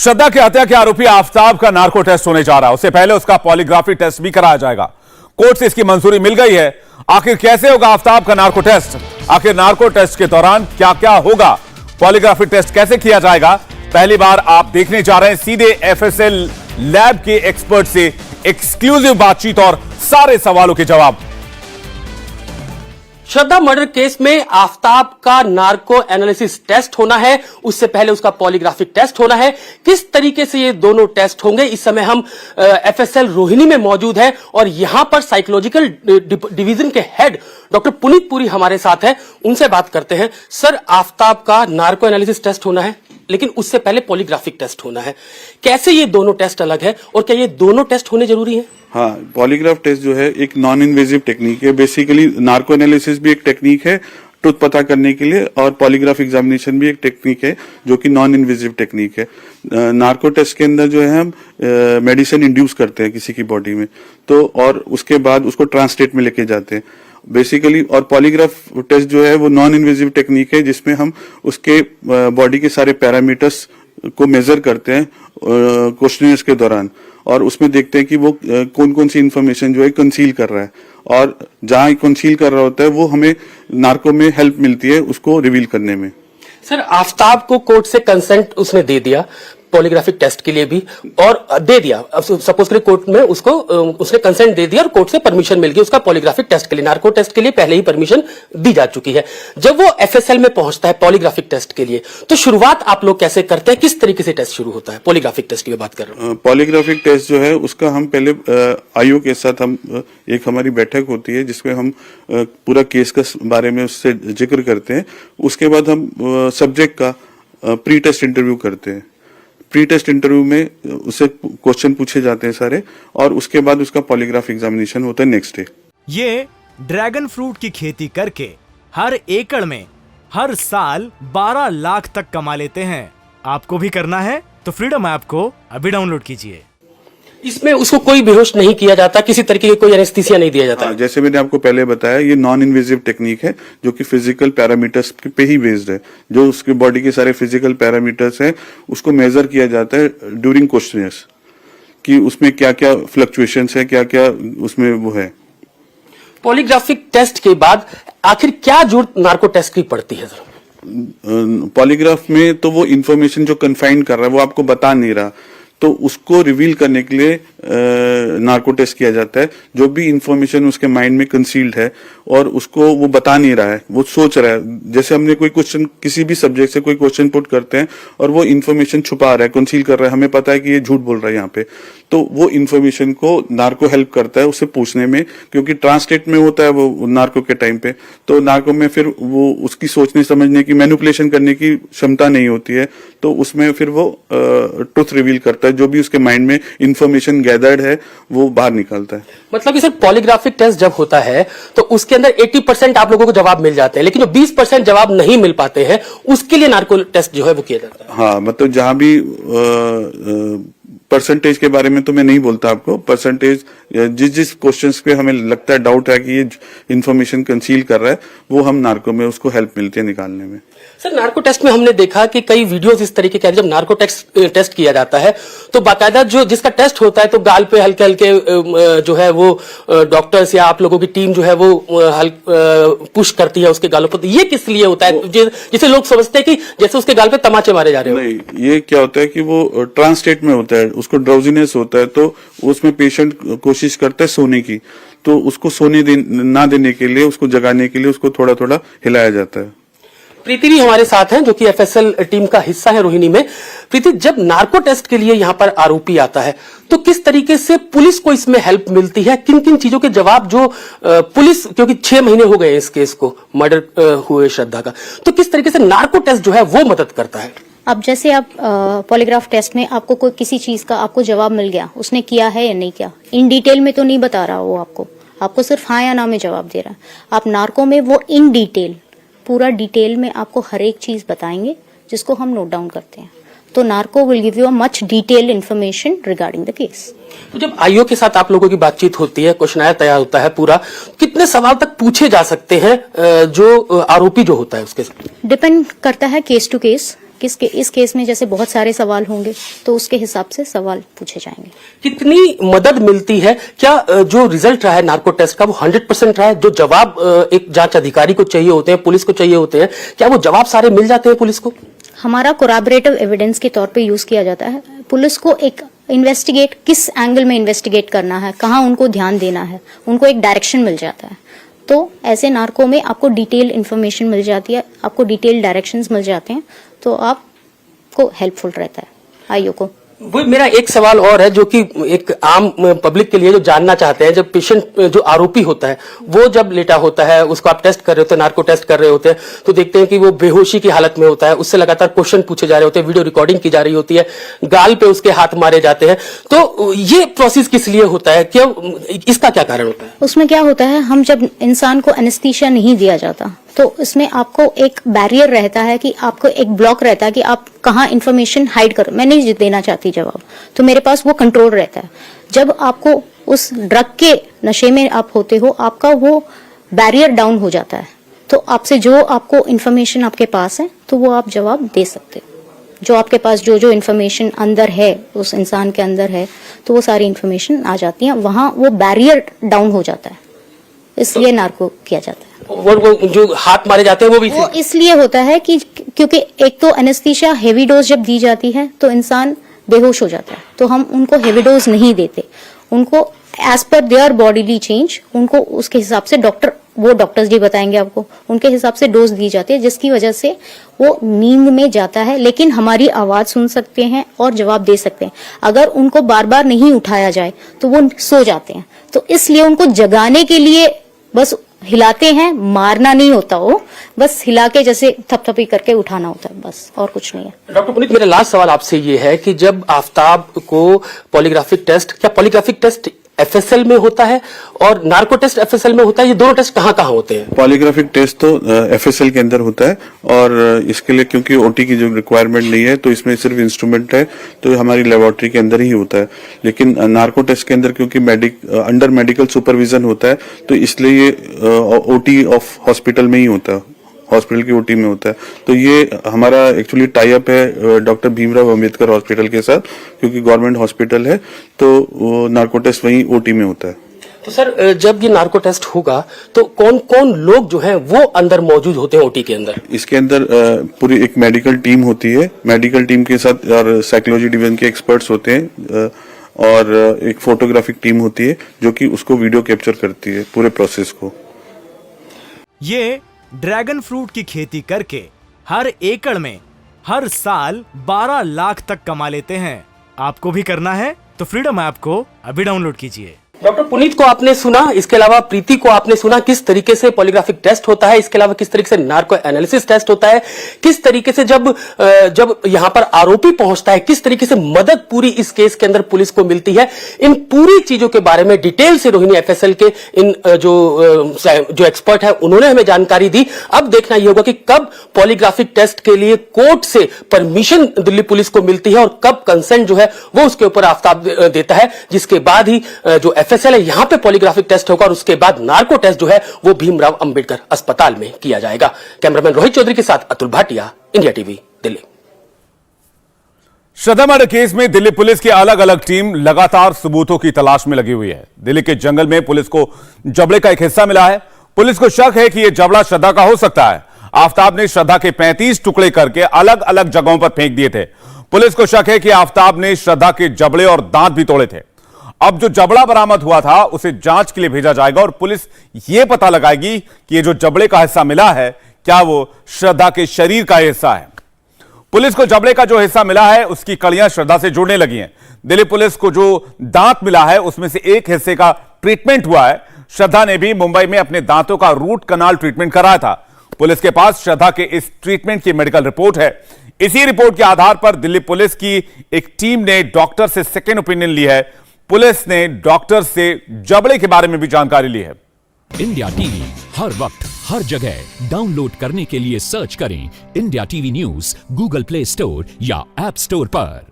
श्रद्धा की हत्या के आरोपी आफताब का नार्को टेस्ट होने जा रहा है। उससे पहले उसका पॉलीग्राफी टेस्ट भी कराया जाएगा। कोर्ट से इसकी मंजूरी मिल गई है। आखिर कैसे होगा आफताब का नार्को टेस्ट? आखिर नार्को टेस्ट के दौरान क्या क्या होगा? पॉलीग्राफी टेस्ट कैसे किया जाएगा? पहली बार आप देखने जा रहे हैं सीधे एफएसएल लैब के एक्सपर्ट से एक्सक्लूसिव बातचीत और सारे सवालों के जवाब। श्रद्धा मर्डर केस में आफताब का नार्को एनालिसिस टेस्ट होना है, उससे पहले उसका पॉलीग्राफिक टेस्ट होना है। किस तरीके से ये दोनों टेस्ट होंगे, इस समय हम एफएसएल रोहिणी में मौजूद हैं और यहां पर साइकोलॉजिकल डिवीजन के हेड डॉक्टर पुनीत पुरी हमारे साथ हैं। उनसे बात करते हैं। सर, आफताब का नार्को एनालिसिस टेस्ट होना है, लेकिन उससे पहले पॉलीग्राफिक टेस्ट होना है। कैसे ये दोनों टेस्ट अलग है और क्या ये दोनों टेस्ट होने जरूरी है? हाँ, पॉलीग्राफ टेस्ट जो है एक नॉन इन्वेजिव टेक्निक है। बेसिकली नार्को एनालिसिस भी एक टेक्निक है ट्रुथ पता करने के लिए, और पॉलीग्राफ एग्जामिनेशन भी एक टेक्निक है जो कि नॉन इन्वेजिव टेक्निक है। नार्को टेस्ट के अंदर जो है हम मेडिसिन इंड्यूस करते हैं किसी की बॉडी में, तो और उसके बाद उसको ट्रांसलेट में लेके जाते हैं बेसिकली। और पॉलीग्राफ टेस्ट जो है वो नॉन इन्वेजिव टेक्निक है जिसमें हम उसके बॉडी के सारे पैरामीटर्स को मेजर करते हैं क्वेश्चनियर्स के दौरान, और उसमें देखते हैं कि वो कौन कौन सी इंफॉर्मेशन जो है कंसील कर रहा है, और जहां कंसील कर रहा होता है वो हमें नार्को में हेल्प मिलती है उसको रिवील करने में। सर, आफताब को कोर्ट से कंसेंट उसने दे दिया पॉलीग्राफिक टेस्ट के लिए भी, और दे दिया। सपोज करिए कोर्ट में उसको उसने कंसेंट दे दिया और कोर्ट से परमिशन मिल गई उसका पॉलीग्राफिक टेस्ट के लिए। नार्को टेस्ट के लिए पहले ही परमिशन दी जा चुकी है। जब वो एफएसएल में पहुंचता है पॉलीग्राफिक टेस्ट के लिए, तो शुरुआत आप लोग कैसे करते हैं? किस तरीके से टेस्ट शुरू होता है? पॉलीग्राफिक टेस्ट की बात कर रहा हूं। पॉलीग्राफिक टेस्ट जो है उसका हम पहले आईओ के साथ हम एक हमारी बैठक होती है जिसमें हम पूरा केस का बारे में उससे जिक्र करते हैं। उसके बाद हम सब्जेक्ट का प्री टेस्ट इंटरव्यू करते हैं। प्री टेस्ट इंटरव्यू में उससे क्वेश्चन पूछे जाते हैं सारे, और उसके बाद उसका पॉलीग्राफ एग्जामिनेशन होता है नेक्स्ट डे। ये ड्रैगन फ्रूट की खेती करके हर एकड़ में हर साल 12 लाख तक कमा लेते हैं। आपको भी करना है तो फ्रीडम ऐप को अभी डाउनलोड कीजिए। इसमें उसको कोई बेहोश नहीं किया जाता, किसी तरीके की कोई एनेस्थीसिया नहीं दिया जाता? जैसे मैंने आपको पहले बताया, ये नॉन इन्वेजिव टेक्निक है जो कि फिजिकल पैरामीटर्स पे ही बेस्ड है। जो उसके बॉडी के सारे फिजिकल पैरामीटर्स हैं उसको मेजर किया जाता है ड्यूरिंग क्वेश्चनियर्स कि उसमें क्या क्या फ्लक्चुएशंस है, क्या क्या उसमें वो है। पॉलीग्राफिक टेस्ट के बाद आखिर क्या जरूरत नार्को टेस्ट की पड़ती है? पॉलीग्राफ में तो वो इंफॉर्मेशन जो कन्फाइन कर रहा है वो आपको बता नहीं रहा, तो उसको रिवील करने के लिए नार्को टेस्ट किया जाता है। जो भी इंफॉर्मेशन उसके माइंड में कंसील्ड है और उसको वो बता नहीं रहा है, वो सोच रहा है। जैसे हमने कोई क्वेश्चन किसी भी सब्जेक्ट से कोई क्वेश्चन पुट करते हैं और वो इंफॉर्मेशन छुपा रहा है, कंसील कर रहा है, हमें पता है कि ये झूठ बोल रहा है यहाँ पे, तो वो इंफॉर्मेशन को नार्को हेल्प करता है उससे पूछने में, क्योंकि ट्रांसलेट में होता है वो नार्को के टाइम पे। तो नार्को में फिर वो उसकी सोचने समझने की, मैनिपुलेशन करने की क्षमता नहीं होती है, तो उसमें फिर वो ट्रुथ रिवील करता है। जो भी उसके माइंड में इंफॉर्मेशन गैदर्ड है वो बाहर निकालता है। मतलब कि सर, पॉलीग्राफिक टेस्ट जब होता है तो उसके अंदर 80% आप लोगों को जवाब मिल जाते हैं, लेकिन जो 20% जवाब नहीं मिल पाते हैं उसके लिए नार्को टेस्ट जो है वो किया जाता है। हाँ, मतलब जहां भी परसेंटेज के बारे में तो मैं नहीं बोलता आपको। परसेंटेज जिस क्वेश्चंस पे हमें लगता है, डाउट है कि ये इंफॉर्मेशन कंसील कर रहा है, वो हम नार्को में उसको हेल्प मिलती है निकालने में। सर, नार्को टेस्ट में हमने देखा कि कई वीडियोस इस तरीके के, जब नार्को टेस्ट किया जाता है तो बाकायदा जो जिसका टेस्ट होता है तो गाल पे हल्के हल्के जो है वो डॉक्टर्स या आप लोगों की टीम जो है वो पुश करती है उसके गालों पर। ये किस लिए होता है? जिसे लोग समझते हैं कि जैसे उसके गाल पे तमाचे मारे जा रहे हो। नहीं, ये क्या होता है कि वो ट्रांसलेट में होता है, उसको ड्राउजीनेस होता है, तो उसमें पेशेंट कोशिश करता है सोने की, तो उसको सोने ना देने के लिए, उसको जगाने के लिए उसको थोड़ा थोड़ा हिलाया जाता है। प्रीति भी हमारे साथ हैं जो कि एफएसएल टीम का हिस्सा है रोहिणी में। प्रीति, जब नार्को टेस्ट के लिए यहाँ पर आरोपी आता है तो किस तरीके से पुलिस को इसमें हेल्प मिलती है? किन किन चीजों के जवाब जो पुलिस, क्योंकि 6 महीने हो गए इस केस को मर्डर हुए श्रद्धा का, तो किस तरीके से नार्को टेस्ट जो है वो मदद करता है? अब जैसे आप पॉलीग्राफ टेस्ट में आपको कोई किसी चीज का आपको जवाब मिल गया, उसने किया है या नहीं किया, इन डिटेल में तो नहीं बता रहा वो आपको सिर्फ हाँ या ना में जवाब दे रहा है। आप नार्को में वो इन डिटेल, पूरा डिटेल में आपको हर एक चीज बताएंगे जिसको हम नोट डाउन करते हैं। तो narco will give you a much detail information regarding the case. तो जब आईओ के साथ आप लोगों की बातचीत होती है, क्वेश्चनायर तैयार होता है पूरा, कितने सवाल तक पूछे जा सकते हैं जो आरोपी जो होता है उसके? डिपेंड करता है केस टू केस इस केस में जैसे बहुत सारे सवाल होंगे तो उसके हिसाब से सवाल पूछे जाएंगे। कितनी मदद मिलती है? क्या जो रिजल्ट रहा है नार्को टेस्ट का वो 100% रहा है? जो जवाब एक जांच अधिकारी को चाहिए होते हैं, पुलिस को चाहिए होते हैं, क्या वो जवाब सारे मिल जाते हैं पुलिस को? हमारा कोराबरेटिव एविडेंस के तौर पे यूज किया जाता है। पुलिस को एक इन्वेस्टिगेट किस एंगल में इन्वेस्टिगेट करना है, कहाँ उनको ध्यान देना है, उनको एक डायरेक्शन मिल जाता है। तो ऐसे नार्को में आपको डिटेल इन्फॉर्मेशन मिल जाती है, आपको डिटेल डायरेक्शंस मिल जाते हैं, तो आपको हेल्पफुल रहता है आईओ को। वो मेरा एक सवाल और है जो कि एक आम पब्लिक के लिए जो जानना चाहते हैं, जब पेशेंट जो आरोपी होता है वो जब लेटा होता है, उसको आप टेस्ट कर रहे होते हैं, नार्को टेस्ट कर रहे होते हैं, तो देखते हैं कि वो बेहोशी की हालत में होता है, उससे लगातार क्वेश्चन पूछे जा रहे होते हैं, वीडियो रिकॉर्डिंग की जा रही होती है, गाल पे उसके हाथ मारे जाते हैं। तो ये प्रोसेस किस लिए होता है, क्या इसका क्या कारण होता है? उसमें क्या होता है, हम जब इंसान को एनेस्थीसिया नहीं दिया जाता तो इसमें आपको एक बैरियर रहता है कि आपको एक ब्लॉक रहता है कि आप कहाँ इन्फॉर्मेशन हाइड करो। मैं नहीं देना चाहती जवाब, तो मेरे पास वो कंट्रोल रहता है। जब आपको उस ड्रग के नशे में आप होते हो, आपका वो बैरियर डाउन हो जाता है, तो आपसे जो आपको इन्फॉर्मेशन आपके पास है तो वो आप जवाब दे सकते हो। जो आपके पास जो इन्फॉर्मेशन अंदर है, उस इंसान के अंदर है, तो वो सारी इन्फॉर्मेशन आ जाती है, वहां वो बैरियर डाउन हो जाता है, इसलिए नार्को किया जाता है। वो जो हाथ मारे जाते हैं वो भी वो इसलिए होता है कि क्योंकि एक तो एनेस्थीसिया हेवी डोज जब दी जाती है तो इंसान बेहोश हो जाता है, तो हम उनको हेवी डोज नहीं देते, उनको as per there bodily change, उनको उसके हिसाब से डॉक्टर्स जी बताएंगे आपको, उनके हिसाब से डोज दी जाती है, जिसकी वजह से वो नींद में जाता है, लेकिन हमारी आवाज सुन सकते हैं और जवाब दे सकते हैं। अगर उनको बार बार नहीं उठाया जाए तो वो सो जाते हैं, तो इसलिए उनको जगाने के लिए बस हिलाते हैं, मारना नहीं होता, वो बस हिला के जैसे थपथपी करके उठाना होता है, बस और कुछ नहीं है। डॉक्टर पुनीत, मेरा लास्ट सवाल आपसे ये है कि जब आफ्ताब को पॉलीग्राफिक टेस्ट एफएसएल में होता है और नार्को टेस्ट एफएसएल में होता है, ये दोनों टेस्ट कहाँ होते हैं? पॉलीग्राफिक टेस्ट तो एफएसएल के अंदर होता है, और इसके लिए क्योंकि ओटी की जो रिक्वायरमेंट नहीं है तो इसमें सिर्फ इंस्ट्रूमेंट है, तो हमारी लेबोरेटरी के अंदर ही होता है। लेकिन नार्को टेस्ट के अंदर क्योंकि अंडर मेडिकल सुपरविजन होता है, तो इसलिए ये ओटी ऑफ हॉस्पिटल में ही होता है, हॉस्पिटल की ओटी में होता है। तो ये हमारा एक्चुअली टाई अप है डॉक्टर भीमराव अंबेडकर हॉस्पिटल के साथ, क्योंकि गवर्नमेंट हॉस्पिटल है, तो नार्को टेस्ट वहीं ओटी में होता है। तो सर, जब ये नार्को टेस्ट होगा तो कौन कौन लोग जो हैं वो अंदर मौजूद होते हैं ओटी के अंदर? इसके अंदर पूरी एक मेडिकल टीम होती है, मेडिकल टीम के साथ और साइकोलॉजी डिवीजन के एक्सपर्ट्स होते हैं, और एक फोटोग्राफिक टीम होती है जो कि उसको वीडियो कैप्चर करती है पूरे प्रोसेस को। ये ड्रैगन फ्रूट की खेती करके हर एकड़ में हर साल 12 लाख तक कमा लेते हैं। आपको भी करना है तो फ्रीडम ऐप को अभी डाउनलोड कीजिए। डॉक्टर पुनीत को आपने सुना, इसके अलावा प्रीति को आपने सुना किस तरीके से पॉलीग्राफिक टेस्ट होता है, इसके अलावा किस तरीके से नार्को एनालिसिस टेस्ट होता है, किस तरीके से जब यहां पर आरोपी पहुंचता है किस तरीके से मदद पूरी इस केस के अंदर पुलिस को मिलती है। इन पूरी चीजों के बारे में डिटेल से रोहिणी एफएसएल के इन जो एक्सपर्ट है उन्होंने हमें जानकारी दी। अब देखना यह होगा कि कब पॉलीग्राफिक टेस्ट के लिए कोर्ट से परमिशन दिल्ली पुलिस को मिलती है और कब कंसेंट जो है वो उसके ऊपर आफ्ताब देता है, जिसके बाद ही जो एफएसएल है यहां पे पॉलीग्राफिक टेस्ट होगा और उसके बाद नार्को टेस्ट जो है वो भीमराव अंबेडकर अस्पताल में किया जाएगा। कैमरामैन रोहित चौधरी के साथ अतुल भाटिया, इंडिया टीवी, दिल्ली। श्रद्धा मर्डर केस में दिल्ली पुलिस की अलग अलग टीम लगातार सबूतों की तलाश में लगी हुई है। दिल्ली के जंगल में पुलिस को जबड़े का एक हिस्सा मिला है। पुलिस को शक है कि यह जबड़ा श्रद्धा का हो सकता है। आफ्ताब ने श्रद्धा के 35 टुकड़े करके अलग अलग जगहों पर फेंक दिए थे। पुलिस को शक है कि आफ्ताब ने श्रद्धा के जबड़े और दांत भी तोड़े थे। अब जो जबड़ा बरामद हुआ था उसे जांच के लिए भेजा जाएगा और पुलिस यह पता लगाएगी कि ये जो जबड़े का हिस्सा मिला है क्या वो श्रद्धा के शरीर का हिस्सा है। पुलिस को जबड़े का जो हिस्सा मिला है उसकी कड़ियां श्रद्धा से जुड़ने लगी हैं। दिल्ली पुलिस को जो दांत मिला है उसमें से एक हिस्से का ट्रीटमेंट हुआ है। श्रद्धा ने भी मुंबई में अपने दांतों का रूट कनाल ट्रीटमेंट कराया था। पुलिस के पास श्रद्धा के इस ट्रीटमेंट की मेडिकल रिपोर्ट है। इसी रिपोर्ट के आधार पर दिल्ली पुलिस की एक टीम ने डॉक्टर से सेकेंड ओपिनियन ली है। पुलिस ने डॉक्टर से जबड़े के बारे में भी जानकारी ली है। इंडिया टीवी हर वक्त हर जगह डाउनलोड करने के लिए सर्च करें India TV news Google play store या ऐप स्टोर पर।